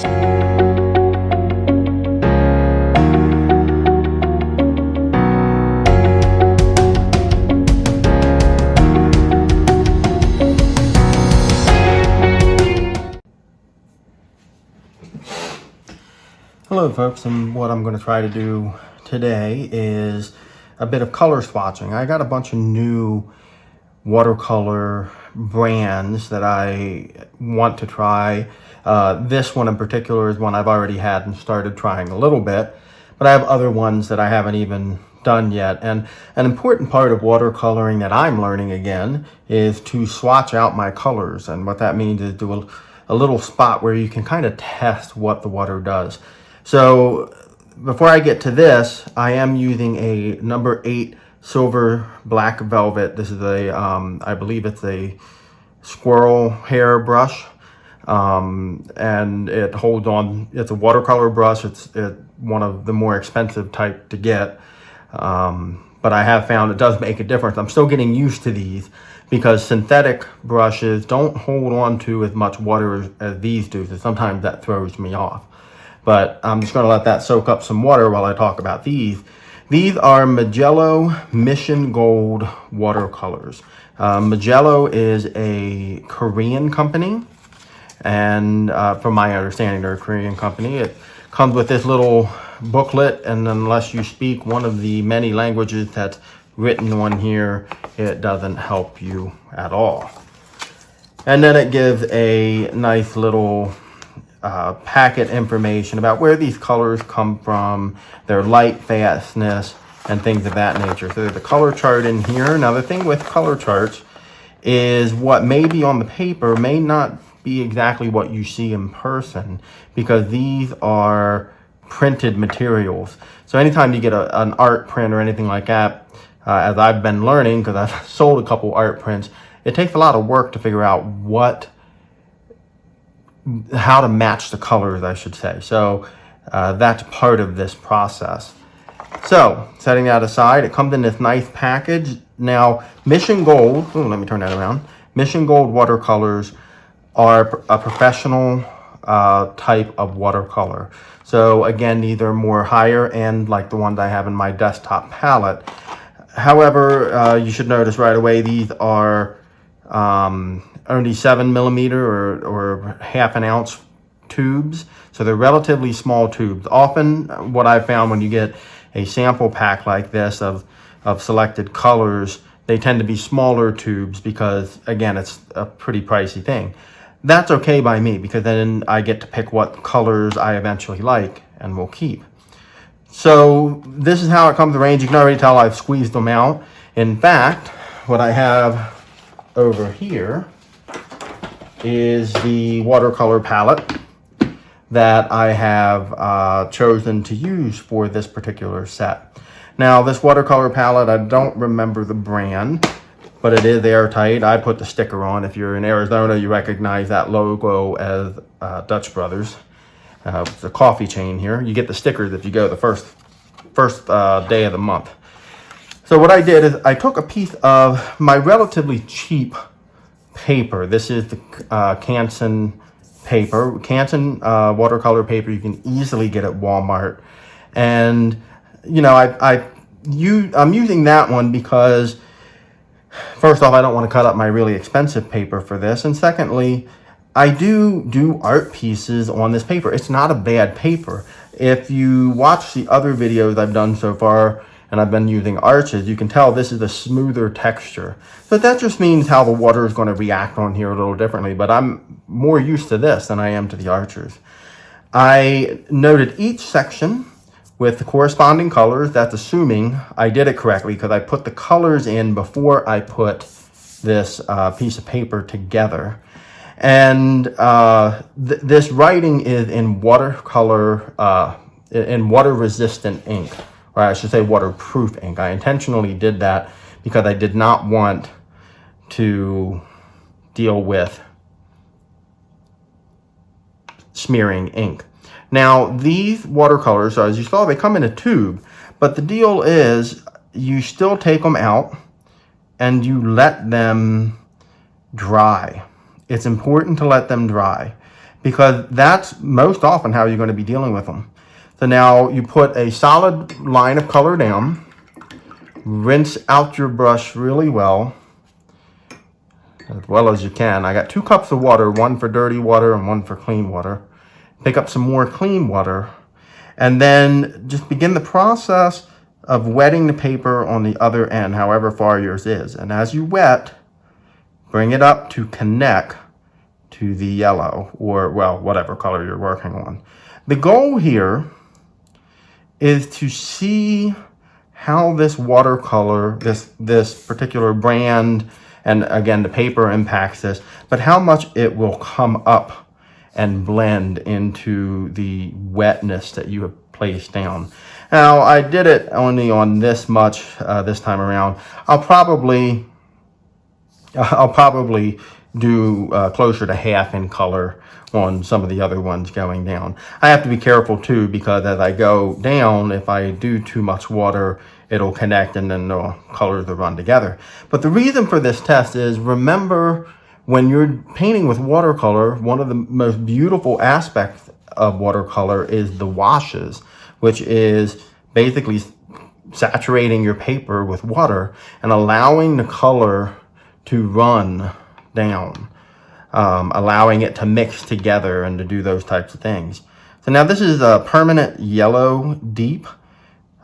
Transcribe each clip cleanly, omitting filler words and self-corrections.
Hello folks, and what I'm going to try to do today is a bit of color swatching. I got a bunch of new watercolor brands that I want to try. This one in particular is one I've already had and started trying a little bit, but I have other ones that I haven't even done yet. And an important part of watercoloring that I'm learning again is to swatch out my colors. And what that means is do a little spot where you can kind of test what the water does. So before I get to this, I am using a number 8 silver black velvet. This is a, I believe it's a squirrel hair brush, and it holds on. It's a watercolor brush. It's one of the more expensive type to get, but I have found it does make a difference. I'm still getting used to these because synthetic brushes don't hold on to as much water as these do, so sometimes that throws me off. But I'm just going to let that soak up some water while I talk about these. These are Mijello Mission Gold watercolors. Mijello is a Korean company, and from my understanding, they're a Korean company. It comes with this little booklet, and unless you speak one of the many languages that's written on here, it doesn't help you at all. And then it gives a nice little packet information about where these colors come from, their light fastness, and things of that nature. So there's a color chart in here. Now the thing with color charts is what may be on the paper may not be exactly what you see in person, because these are printed materials. So anytime you get an art print or anything like that, as I've been learning, because I've sold a couple art prints, it takes a lot of work to figure out how to match the colors, I should say. So that's part of this process. So setting that aside, it comes in this nice package. Now Mission Gold, let me turn that around. Mission Gold watercolors are a professional type of watercolor. So again, these are more higher end, like the ones I have in my desktop palette. However, you should notice right away, these are only 7mm or half an ounce tubes. So they're relatively small tubes. Often what I've found when you get a sample pack like this of selected colors, they tend to be smaller tubes because, again, it's a pretty pricey thing. That's okay by me, because then I get to pick what colors I eventually like and will keep. So this is how it comes arranged. You can already tell I've squeezed them out. In fact, what I have over here is the watercolor palette that I have chosen to use for this particular set. Now this watercolor palette, I don't remember the brand, but it is airtight. I put the sticker on. If you're in Arizona, you recognize that logo as Dutch Brothers. It's a coffee chain here. You get the stickers if you go the first day of the month. So what I did is I took a piece of my relatively cheap paper. This is the Canson paper. Canson watercolor paper you can easily get at Walmart. And, you know, I'm using that one because, first off, I don't want to cut up my really expensive paper for this. And secondly, I do art pieces on this paper. It's not a bad paper. If you watch the other videos I've done so far, and I've been using arches, you can tell this is a smoother texture. So that just means how the water is going to react on here a little differently, but I'm more used to this than I am to the arches. I noted each section with the corresponding colors. That's assuming I did it correctly, because I put the colors in before I put this piece of paper together. And this writing is in watercolor, in water-resistant ink. Or I should say waterproof ink. I intentionally did that because I did not want to deal with smearing ink. Now these watercolors, as you saw, they come in a tube, but the deal is you still take them out and you let them dry. It's important to let them dry. because that's most often how you're going to be dealing with them. So now you put a solid line of color down, rinse out your brush really well as you can. I got 2 cups of water, one for dirty water and one for clean water. Pick up some more clean water, and then just begin the process of wetting the paper on the other end, however far yours is. And as you wet, bring it up to connect to the yellow, or, well, whatever color you're working on. The goal here is to see how this watercolor, this particular brand, and again, the paper impacts this, but how much it will come up and blend into the wetness that you have placed down. Now, I did it only on this much this time around. I'll probably do closer to half in color on some of the other ones going down. I have to be careful too, because as I go down, if I do too much water, it'll connect and then the colors will run together. But the reason for this test is, remember, when you're painting with watercolor, one of the most beautiful aspects of watercolor is the washes, which is basically saturating your paper with water and allowing the color to run down, allowing it to mix together and to do those types of things. So now this is a permanent yellow deep.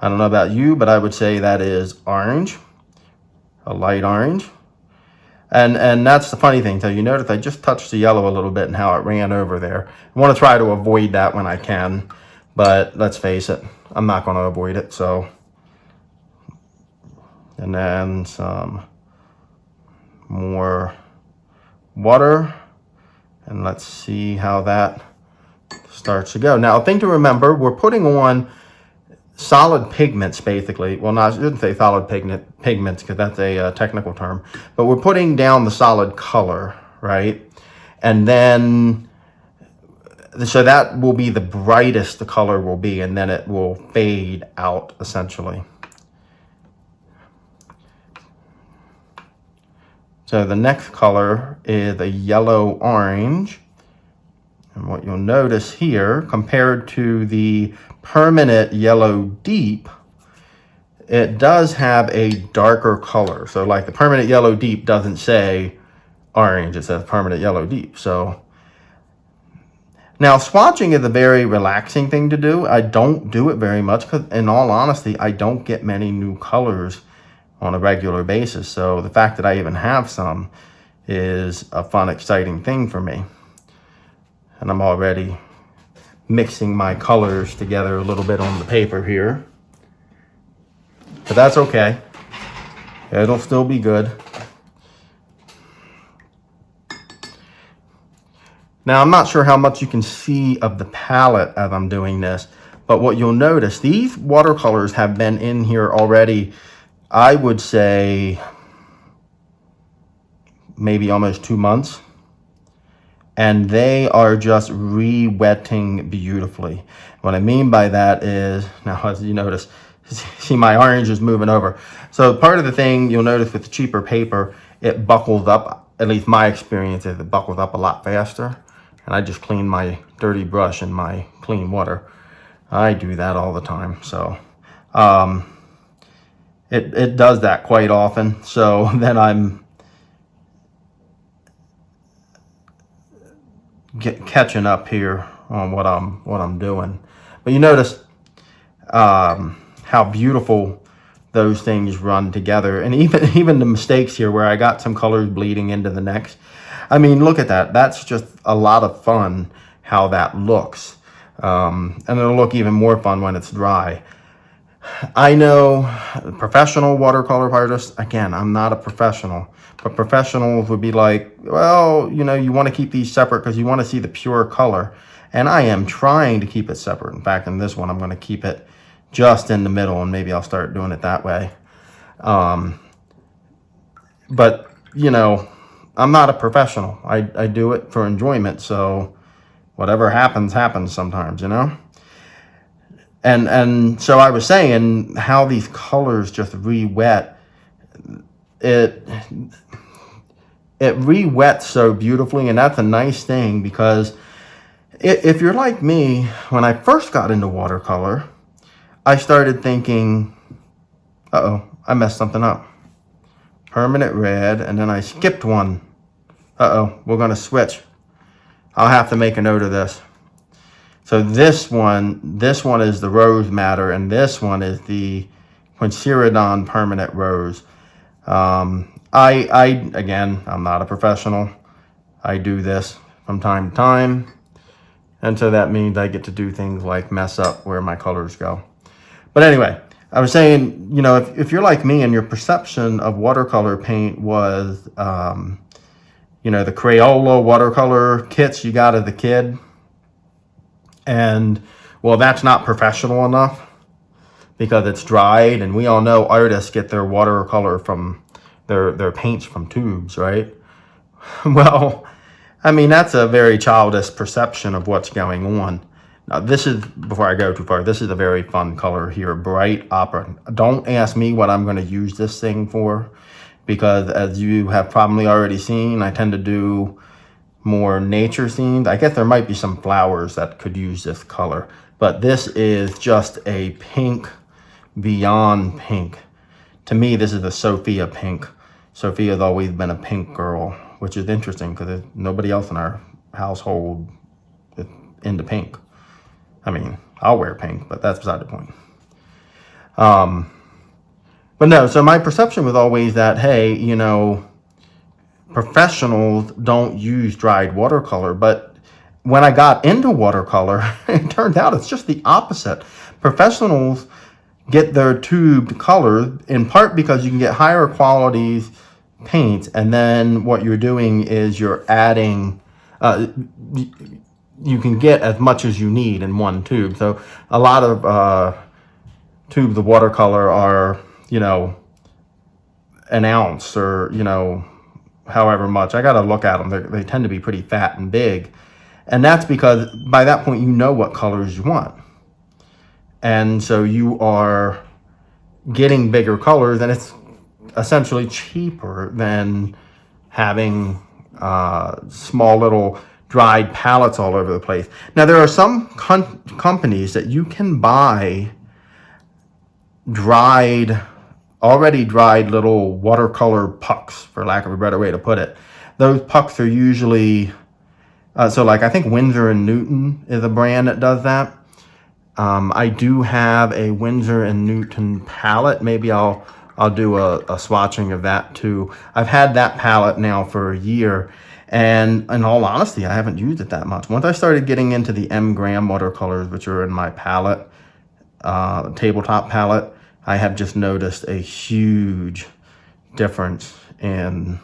I don't know about you, but I would say that is orange, a light orange. And that's the funny thing. So you notice I just touched the yellow a little bit and how it ran over there. I want to try to avoid that when I can, but let's face it, I'm not going to avoid it. So, and then some more water, and let's see how that starts to go. Now, a thing to remember, we're putting on solid pigments, basically. Well, I shouldn't say solid pigments because that's a technical term, but we're putting down the solid color, right? And then, so that will be the brightest the color will be, and then it will fade out essentially. So the next color is a yellow orange. And what you'll notice here, compared to the permanent yellow deep, it does have a darker color. So like the permanent yellow deep doesn't say orange, it says permanent yellow deep. So now swatching is a very relaxing thing to do. I don't do it very much because, in all honesty, I don't get many new colors on a regular basis. So the fact that I even have some is a fun, exciting thing for me. And I'm already mixing my colors together a little bit on the paper here. But that's okay. It'll still be good. Now, I'm not sure how much you can see of the palette as I'm doing this, but what you'll notice, these watercolors have been in here already, I would say, maybe almost 2 months. And they are just re-wetting beautifully. What I mean by that is, now as you notice, see my orange is moving over. So part of the thing you'll notice with the cheaper paper, it buckles up, at least my experience is it buckles up a lot faster. And I just clean my dirty brush in my clean water. I do that all the time. So it does that quite often. So then I'm catching up here on what I'm doing. But you notice how beautiful those things run together, and even the mistakes here where I got some colors bleeding into the next. I mean, look at that. That's just a lot of fun how that looks, and it'll look even more fun when it's dry. I know professional watercolor artists, again, I'm not a professional, but professionals would be like, well, you know, you want to keep these separate because you want to see the pure color. And I am trying to keep it separate. In fact, in this one, I'm going to keep it just in the middle, and maybe I'll start doing it that way. But, you know, I'm not a professional. I do it for enjoyment. So whatever happens, happens sometimes, you know? And so I was saying how these colors just re-wet. It re-wets so beautifully, and that's a nice thing because If you're like me, when I first got into watercolor, I started thinking, uh-oh, I messed something up. Permanent red, and then I skipped one. Uh-oh, we're gonna switch. I'll have to make a note of this. So this one is the rose madder, and this one is the Quinceridon permanent rose. Again, I'm not a professional. I do this from time to time. And so that means I get to do things like mess up where my colors go. But anyway, I was saying, you know, if you're like me and your perception of watercolor paint was, you know, the Crayola watercolor kits you got as a kid, and, well, that's not professional enough because it's dried, and we all know artists get their watercolor from their paints from tubes, right? Well, I mean, that's a very childish perception of what's going on. Now, this is, before I go too far, this is a very fun color here, bright opera. Don't ask me what I'm going to use this thing for, because as you have probably already seen, I tend to do more nature scenes. I guess there might be some flowers that could use this color, but this is just a pink beyond pink. To me, this is a Sophia pink. Sophia's always been a pink girl, which is interesting because there's nobody else in our household is into pink. I mean, I'll wear pink, but that's beside the point. But no, so my perception was always that, hey, you know, professionals don't use dried watercolor. But when I got into watercolor, it turned out it's just the opposite. Professionals get their tubed colors in part because you can get higher qualities paints, and then what you're doing is you're adding, you can get as much as you need in one tube. So a lot of tubes of watercolor are, you know, an ounce or, you know, however much. I got to look at them. They tend to be pretty fat and big. And that's because by that point, you know what colors you want. And so you are getting bigger colors, and it's essentially cheaper than having small little dried palettes all over the place. Now, there are some companies that you can buy already dried little watercolor pucks, for lack of a better way to put it. Those pucks are usually, so like I think Winsor & Newton is a brand that does that. I do have a Winsor & Newton palette. Maybe I'll do a swatching of that too. I've had that palette now for a year, and in all honesty, I haven't used it that much. Once I started getting into the M. Graham watercolors, which are in my palette, tabletop palette, I have just noticed a huge difference in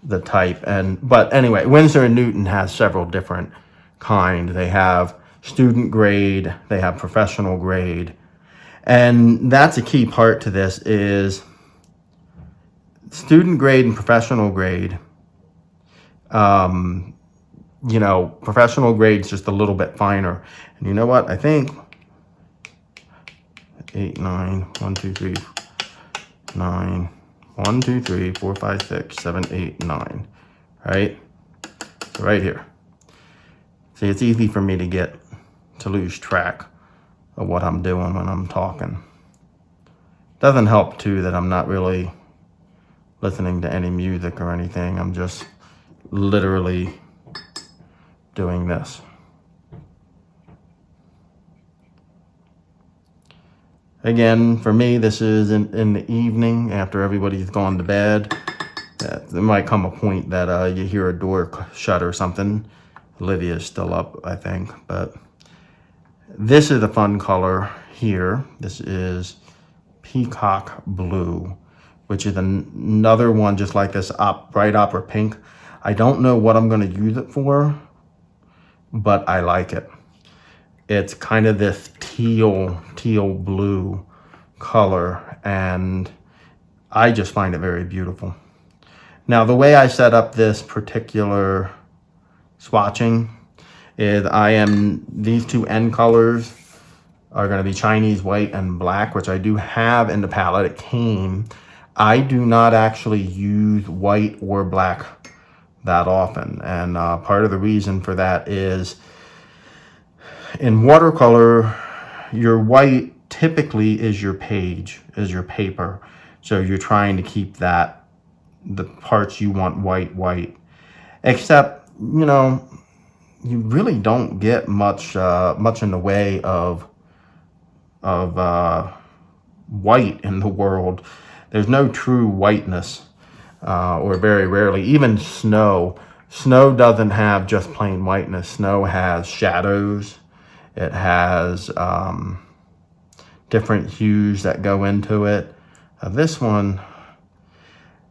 the type. But anyway, Winsor & Newton has several different kinds. They have student grade, they have professional grade. And that's a key part to this is student grade and professional grade. You know, professional grade's just a little bit finer. And you know what? I think 8, 9, 1, 2, 3, 9, 1, 2, 3, 4, 5, 6, 7, 8, 9. Right? So right here. See, it's easy for me to lose track of what I'm doing when I'm talking. Doesn't help too that I'm not really listening to any music or anything. I'm just literally doing this. Again, for me, this is in the evening after everybody's gone to bed. There might come a point that you hear a door shut or something. Olivia's still up, I think. But this is a fun color here. This is Peacock Blue, which is another one just like this bright opera pink. I don't know what I'm going to use it for, but I like it. It's kind of this teal blue color, and I just find it very beautiful. Now, the way I set up this particular swatching is these two end colors are going to be Chinese white and black, which I do have in the palette. It came. I do not actually use white or black that often, and part of the reason for that is in watercolor, your white typically is your page, is your paper. So you're trying to keep that, the parts you want white. Except, you know, you really don't get much in the way of white in the world. There's no true whiteness, or very rarely. Even snow. Snow doesn't have just plain whiteness. Snow has shadows. It has different hues that go into it. This one,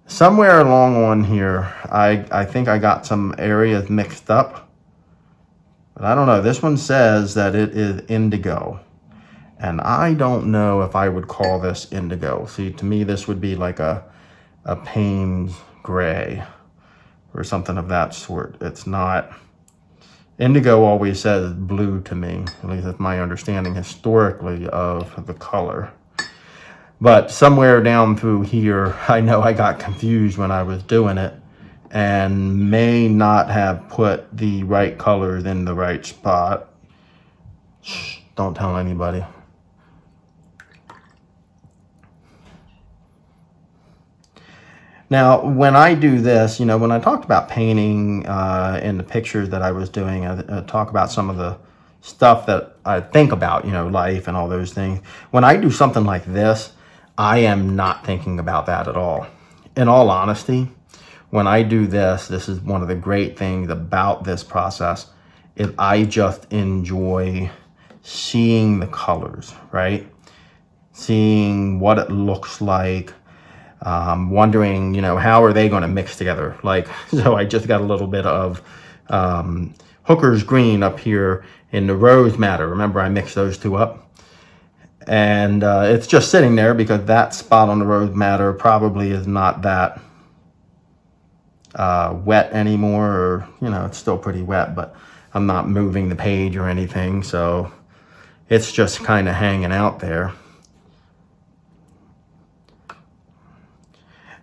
somewhere along on here, I think I got some areas mixed up. But I don't know. This one says that it is indigo. And I don't know if I would call this indigo. See, to me, this would be like a Payne's gray or something of that sort. It's not. Indigo always says blue to me. At least that's my understanding historically of the color. But somewhere down through here, I know I got confused when I was doing it and may not have put the right colors in the right spot. Shh, don't tell anybody. Now, when I do this, you know, when I talked about painting in the pictures that I was doing, I talk about some of the stuff that I think about, you know, life and all those things. When I do something like this, I am not thinking about that at all. In all honesty, when I do this, this is one of the great things about this process, is I just enjoy seeing the colors, right? Seeing what it looks like. Wondering, you know, how are they going to mix together? Like, so I just got a little bit of Hooker's green up here in the rose madder. Remember, I mixed those two up. And it's just sitting there because that spot on the rose madder probably is not that wet anymore. Or, you know, it's still pretty wet, but I'm not moving the page or anything. So it's just kind of hanging out there.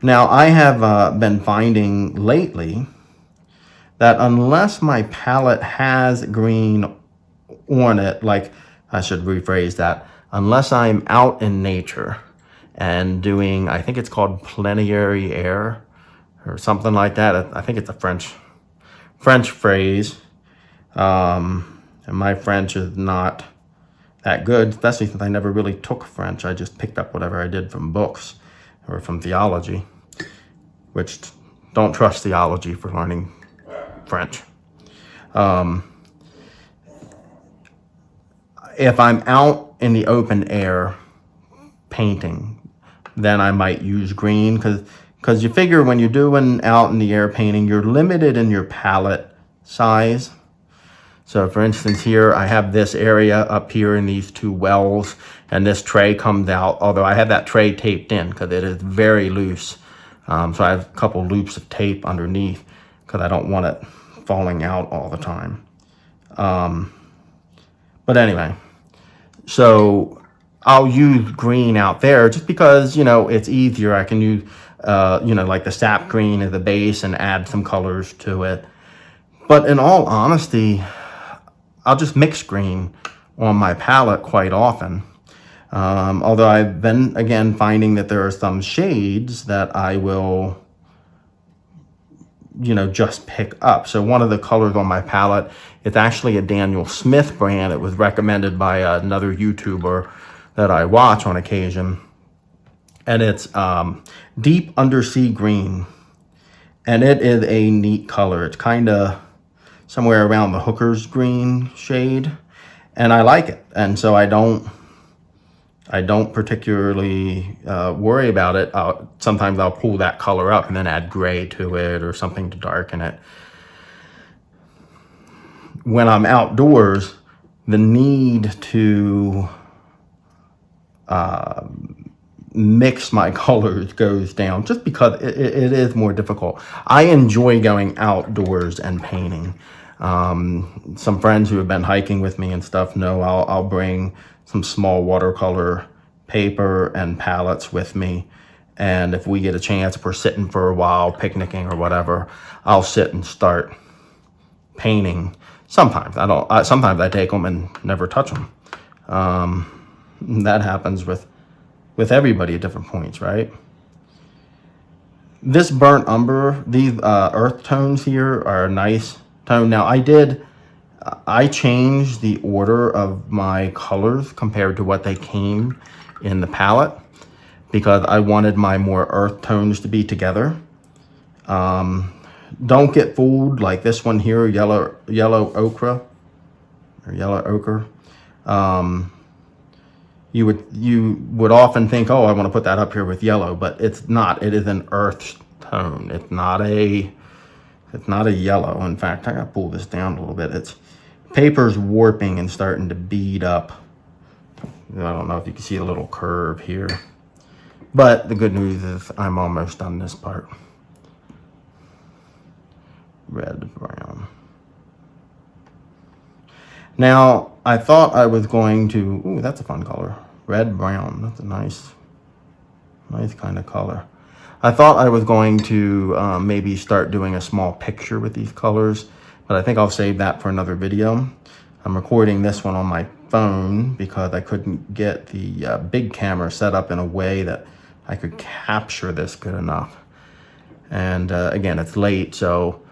Now, I have been finding lately that unless my palette has green on it, like, I should rephrase that, unless I'm out in nature and doing, I think it's called plenary air or something like that. I think it's a French phrase. And my French is not that good, especially since I never really took French. I just picked up whatever I did from books or from theology. Which, don't trust theology for learning French. If I'm out in the open air painting, then I might use green, because you figure when you're doing out in the air painting, you're limited in your palette size. So for instance here, I have this area up here in these two wells, and this tray comes out, although I have that tray taped in because it is very loose. So I have a couple loops of tape underneath because I don't want it falling out all the time. But anyway, so I'll use green out there just because, you know, it's easier. I can use, you know, like the sap green as a base and add some colors to it. But in all honesty, I'll just mix green on my palette quite often. Although I've been, again, finding that there are some shades that I will, you know, just pick up. So one of the colors on my palette is actually a Daniel Smith brand. It was recommended by another YouTuber that I watch on occasion. And it's deep undersea green. And it is a neat color. It's kind of somewhere around the Hooker's green shade. And I like it. And so I don't particularly worry about it. Sometimes I'll pull that color up and then add gray to it or something to darken it. When I'm outdoors, the need to mix my colors goes down just because it is more difficult. I enjoy going outdoors and painting. Some friends who have been hiking with me and stuff know I'll bring some small watercolor paper and palettes with me, and if we get a chance, if we're sitting for a while picnicking or whatever, I'll sit and start painting Sometimes I don't. Sometimes I take them and never touch them. That happens with everybody at different points, right? This burnt umber, these earth tones here are a nice tone. Now I changed the order of my colors compared to what they came in the palette because I wanted my more earth tones to be together. Don't get fooled like this one here, yellow ochre or yellow ochre. You would often think, oh, I want to put that up here with yellow, but it's not. It is an earth tone. It's not a yellow. In fact, I gotta pull this down a little bit. It's paper's warping and starting to bead up. I don't know if you can see a little curve here, but the good news is I'm almost done this part. Red, brown. Now, I thought I was going to, ooh, that's a fun color. Red, brown, that's a nice kind of color. I thought I was going to maybe start doing a small picture with these colors, but I think I'll save that for another video. I'm recording this one on my phone because I couldn't get the big camera set up in a way that I could capture this good enough. And again, it's late, so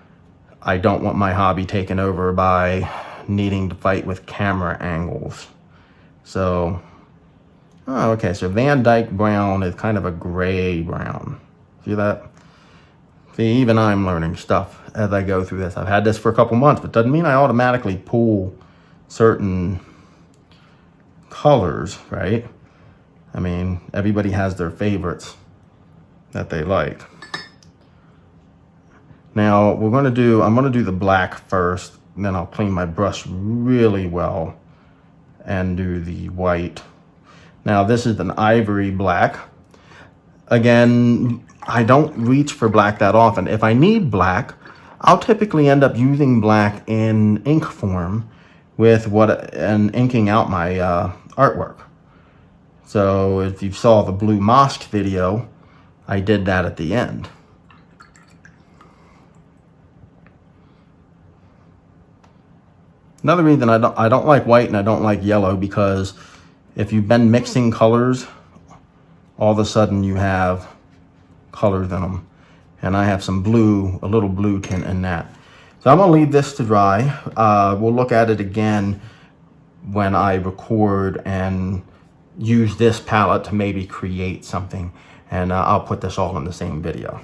I don't want my hobby taken over by needing to fight with camera angles. So, oh, okay, so Van Dyke brown is kind of a gray brown. See that? See, even I'm learning stuff as I go through this. I've had this for a couple months, but doesn't mean I automatically pull certain colors, right? I mean, everybody has their favorites that they like. Now, I'm gonna do the black first, and then I'll clean my brush really well and do the white. Now, this is an ivory black. Again, I don't reach for black that often. If I need black, I'll typically end up using black in ink form and inking out my artwork. So if you saw the Blue Mosque video, I did that at the end. Another reason I don't like white and I don't like yellow, because if you've been mixing colors, all of a sudden you have colors in them. And I have some blue, a little blue tint in that. So I'm gonna leave this to dry. We'll look at it again when I record and use this palette to maybe create something. And I'll put this all in the same video.